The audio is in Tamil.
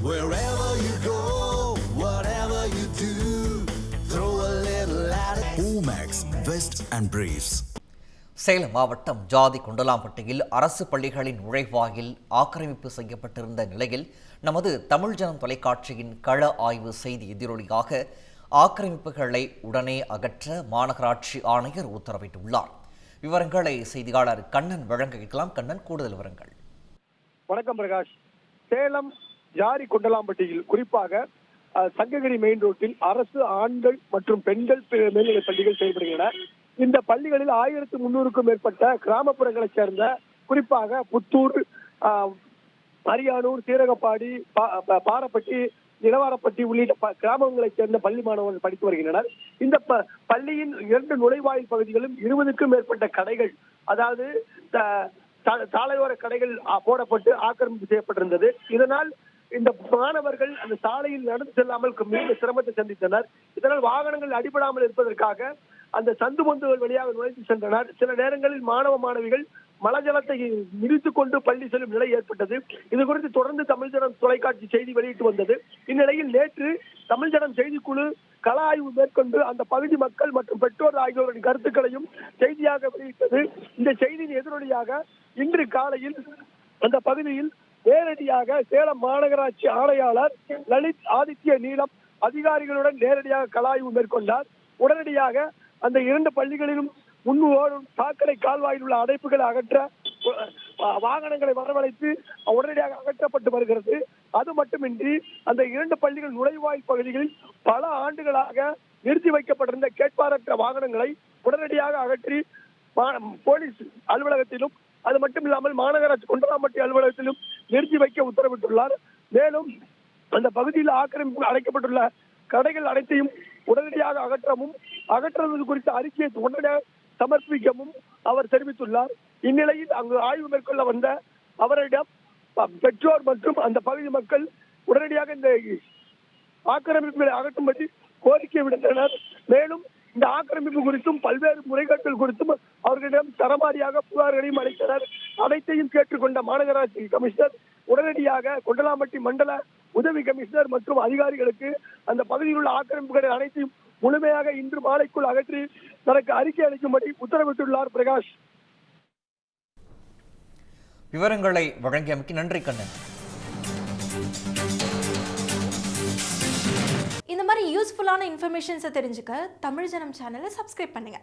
Wherever you go, whatever you do, throw a little at it. Omax, Vest and Briefs. Salem மாவட்டம் ஜாதி குண்டலாம்பட்டியில் அரசு பள்ளிகளின் நுழைவாயில் ஆக்கிரமிப்பு செய்யப்பட்டிருந்த நிலையில் நமது தமிழ் ஜனம் தொலைக்காட்சியின் கள ஆய்வு செய்தி எதிரொலியாக ஆக்கிரமிப்புகளை உடனே அகற்ற மாநகராட்சி ஆணையர் உத்தரவிட்டுள்ளார். விவரங்களை செய்தியாளர் கண்ணன் வழங்க கேட்கலாம். கண்ணன், கூடுதல் விவரங்கள். வணக்கம் பிரகாஷ். சேலம் ஜாதி குண்டலாம்பட்டியில் குறிப்பாக சங்ககிரி மெயின் ரோட்டில் அரசு ஆண்கள் மற்றும் பெண்கள் மேல்நிலைப் பள்ளிகள் செயல்படுகின்றன. இந்த பள்ளிகளில் 1300க்கும் மேற்பட்ட கிராமப்புறங்களைச் சேர்ந்த குறிப்பாக புத்தூர், அரியானூர், சீரகப்பாடி, பாரப்பட்டி, நிலவாரப்பட்டி உள்ளிட்ட கிராமங்களைச் சேர்ந்த பள்ளி மாணவர்கள் படித்து வருகின்றனர். இந்த பள்ளியின் 2 நுழைவாயில் பகுதிகளும் 20க்கும் மேற்பட்ட கடைகள், அதாவது சாலையோர கடைகள் போடப்பட்டு ஆக்கிரமிப்பு செய்யப்பட்டிருந்தது. இதனால் இந்த மாணவர்கள் அந்த சாலையில் நடந்து செல்லாமல் மிகுந்த சிரமத்தை சந்தித்தனர். இதனால் வாகனங்கள் அடிபடாமல் இருப்பதற்காக அந்த சந்து பொந்துகள் வழியாக நுழைந்து சென்றனர். சில நேரங்களில் மாணவ மாணவிகள் மலஜலத்தை மிதித்துக் கொண்டு பள்ளி செல்லும் நிலை ஏற்பட்டது. இது குறித்து தொடர்ந்து தமிழ் ஜனம் தொலைக்காட்சி செய்தி வெளியிட்டு வந்தது. இந்நிலையில் நேற்று தமிழ் ஜனம் செய்திக்குழு கள ஆய்வு மேற்கொண்டு அந்த பகுதி மக்கள் மற்றும் பெற்றோர் ஆகியோரின் கருத்துக்களையும் செய்தியாக வெளியிட்டது. இந்த செய்தியின் எதிரொலியாக இன்று காலையில் அந்த பகுதியில் நேரடியாக சேலம் மாநகராட்சி ஆணையாளர் லலித் ஆதித்ய நீலம் அதிகாரிகளுடன் நேரடியாக கள ஆய்வு மேற்கொண்டார். உடனடியாக அந்த 2 பள்ளிகளிலும் முன்வோடும் சாக்கடை கால்வாயில் உள்ள அடைப்புகளை அகற்ற வாகனங்களை வரவழைத்து உடனடியாக அகற்றப்பட்டு வருகிறது. அது மட்டுமின்றி அந்த 2 பள்ளிகள் நுழைவாயில் பகுதிகளில் பல ஆண்டுகளாக நிறுத்தி வைக்கப்பட்டிருந்த கேட்பாரற்ற வாகனங்களை உடனடியாக அகற்றி போலீஸ் அலுவலகத்திலும் அது மட்டும் இல்லாமல் மாநகராட்சி குண்டலாம்பட்டி அலுவலகத்திலும் நிறுத்தி வைக்க உத்தரவிட்டுள்ளார். மேலும் அந்த பகுதியில் ஆக்கிரமிப்பு அடைக்கப்பட்டுள்ள கடைகள் அனைத்தையும் உடனடியாக அகற்றுவது குறித்த அறிக்கையை உடனடியாக சமர்ப்பிக்கவும் அவர் தெரிவித்துள்ளார். இந்நிலையில் அங்கு ஆய்வு மேற்கொள்ள வந்த அவரிடம் பெற்றோர் மற்றும் அந்த பகுதி மக்கள் உடனடியாக இந்த ஆக்கிரமிப்புகளை அகற்றும்படி கோரிக்கை விடுத்தனர். மேலும் இந்த ஆக்கிரமிப்பு குறித்தும் பல்வேறு முறைகேடுகள் குறித்தும் அவர்களிடம் தரமாரியாக புகார்களையும் அளித்தனர். அனைத்தையும் கேட்டுக்கொண்ட மாநகராட்சி கமிஷனர் உடனடியாக குண்டலாம்பட்டி மண்டல உதவி கமிஷனர் மற்றும் அதிகாரிகளுக்கு அந்த பகுதியில் உள்ள ஆக்கிரமிப்புகளை அனைத்தையும் முழுமையாக இன்று மாலைக்குள் அகற்றி தனக்கு அறிக்கை அளிக்கும்படி உத்தரவிட்டுள்ளார். பிரகாஷ், விவரங்களை வழங்கியமைக்கு நன்றி கண்ணன். இந்த மாதிரி யூஸ்ஃபுல்லான இன்ஃபர்மேஷன்ஸை தெரிஞ்சுக்க தமிழ் ஜனம் சேனலை சப்ஸ்கிரைப் பண்ணுங்க.